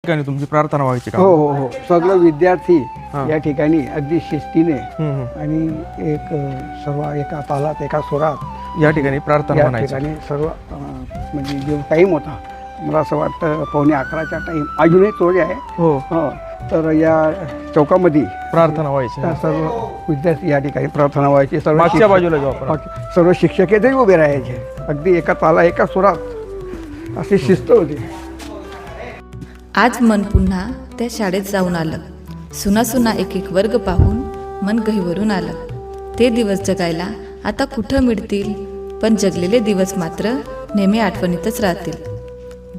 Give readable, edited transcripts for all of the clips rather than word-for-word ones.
ठिकाणी तुमची प्रार्थना व्हायची का? हो हो हो सगळं विद्यार्थी या ठिकाणी अगदी शिस्तीने आणि एक सर्व एका तालात एका सुरात या ठिकाणी प्रार्थना या म्हणायची. ठिकाणी सर्व म्हणजे जो टाईम होता मला असं वाटतं 11:15चा टाईम अजूनही तोच आहे. हो हो तर या चौकामध्ये प्रार्थना व्हायची. त्या सर्व विद्यार्थी या ठिकाणी प्रार्थना व्हायची. सर्व मागच्या बाजूला जाऊ आपण. सर्व शिक्षकही उभे राहायचे अगदी एका ताला एका सुरात अशी शिस्त होती. आज मन पुन्हा त्या शाळेत जाऊन आलं. सुना सुना एक एक वर्ग पाहून मन गहिवरून आलं. ते दिवस जगायला आता कुठं मिळतील, पण जगलेले दिवस मात्र नेहमी आठवणीतच राहतील.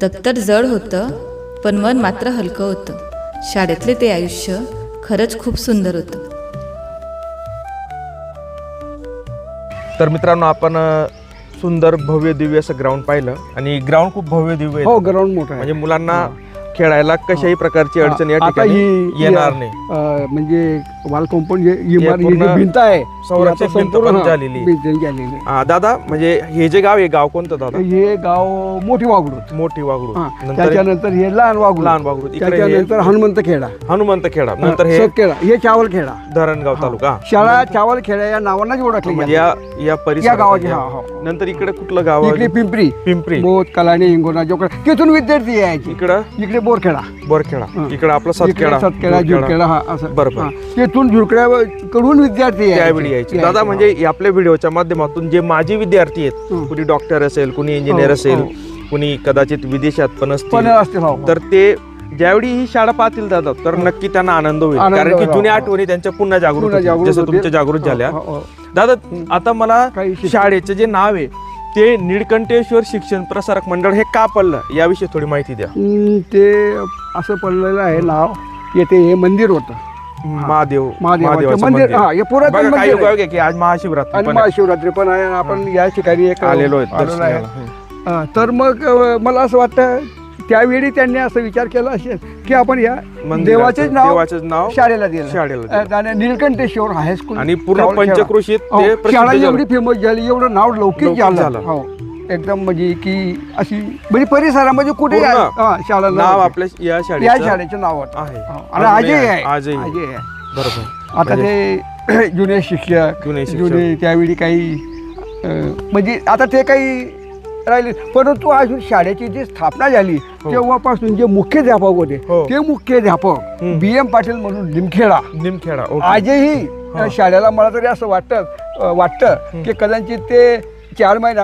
दप्तर जड होतं पण मन मात्र हलकं होतं. शाळेतले ते आयुष्य खरंच खूप सुंदर होतं. तर मित्रांनो आपण सुंदर भव्य दिव्य असं ग्राउंड पाहिलं आणि ग्राउंड खूप भव्य दिव्य हो आहे. ग्राउंड मोठं आहे. म्हणजे मुलांना खेळायला कशाही प्रकारची अडचण या आता ठिकाणी ही येणार नाही. म्हणजे वाल कंपाऊंड इमारत पूर्ण भिंत आहे संरक्षक ती आता भिंत संपूर्ण, पण झालेली. भिंत झालेली. दादा म्हणजे हे जे गाव आहे गाव कोणतं दादा? हे गाव मोठी वागडूत. मोठी वागडू. नंतर त्याच्यानंतर हे लहान वागडूत. लहान वागडू. इकडे हे त्याच्यानंतर हनुमंत खेडा, हनुमंत खेडा. नंतर हे खेडा, हे चावल खेडा. धरणगाव तालुका. शाळा चावल खेडा या नावानेच ओळखली म्हणजे जाते. या परिसरात गावाची, आहे. हा, हा. नंतर इकडे कुठलं गाव आहे? इकडे पिंपरी पिंपरी. बोध कलाणी इंगोना जोकडे तिथून विद्यार्थी यायचे. इकडं इकडे बोरखेडा, बोरखेडा. इकडे आपला इकडे सतखेडा. सतखेडा झुरखेडा हा असं. बरोबर. हा. तिथून झुरखेड्याकडून विद्यार्थी त्यावेळी यायचे. दादा म्हणजे आपल्या व्हिडिओच्या माध्यमातून जे माजी विद्यार्थी आहेत, कुणी डॉक्टर असेल, कुणी इंजिनियर हो, असेल, हो. कुणी कदाचित विदेशात पण पण असतील, असतील, हो. तर ते ज्यावेळी ही शाळा पाहतील दादा तर नक्की त्यांना आनंद होईल. आनंद कारण की होईल, जुन्या हो. आठवणी त्यांच्या पुन्हा जागृत पुन्हा होतील. जागृत जसं होतील. तुमच्या जागृत झाल्या. हो, हो. दादा आता मला काही शिक्षण- शाळेचं जे नाव आहे ते निळकंठेश्वर शिक्षण प्रसारक मंडळ हे का पडलं याविषयी थोडी माहिती द्या. ते असं पडलेलं आहे नाव. येथे हे मंदिर होतं महादेव महादेवाचं मंदिर. हा हे पुरातन बघा, काही मंदिर उपयोग आहे. आहे की आज महाशिवरात्री आणि पण आहे. महाशिवरात्री पण आहे आणि आपण या ठिकाणी एक आलेलो आहे आलेलो आहे. दर्शनाला. हा, तर मग मला असं वाटतं त्यावेळी त्यांनी असं विचार केला असेल की आपण या देवाचेच नाव शाळेला शाळेला दिलं. आणि निळकंठेश्वर हायस्कूल आणि पूर्ण पंचक्रोशीत ते प्रसिद्ध शाळा झालं. एवढी फेमस झाली, एवढं नाव लौकिक लौकिक झालं. झालं. हो एकदम म्हणजे की अशी म्हणजे परिसरामध्ये कुठे पूर्ण शाळा नाव आपल्या या या शाळेचं शाळेचं नाव होतं. आहे. हो. आणि आजही आहे. आजही आहे. आजही आहे. बरोबर. आता ते जुने शिक्षक जुने त्यावेळी काही म्हणजे आता ते काही राहिले, परंतु अजून शाळेची जी स्थापना झाली तेव्हापासून जे मुख्याध्यापक होते हो. ते मुख्याध्यापक BM पाटील म्हणून निमखेडा. ओके. आजही शाळेला मला तरी असं वाटतं की कदाचित ते 4 महिना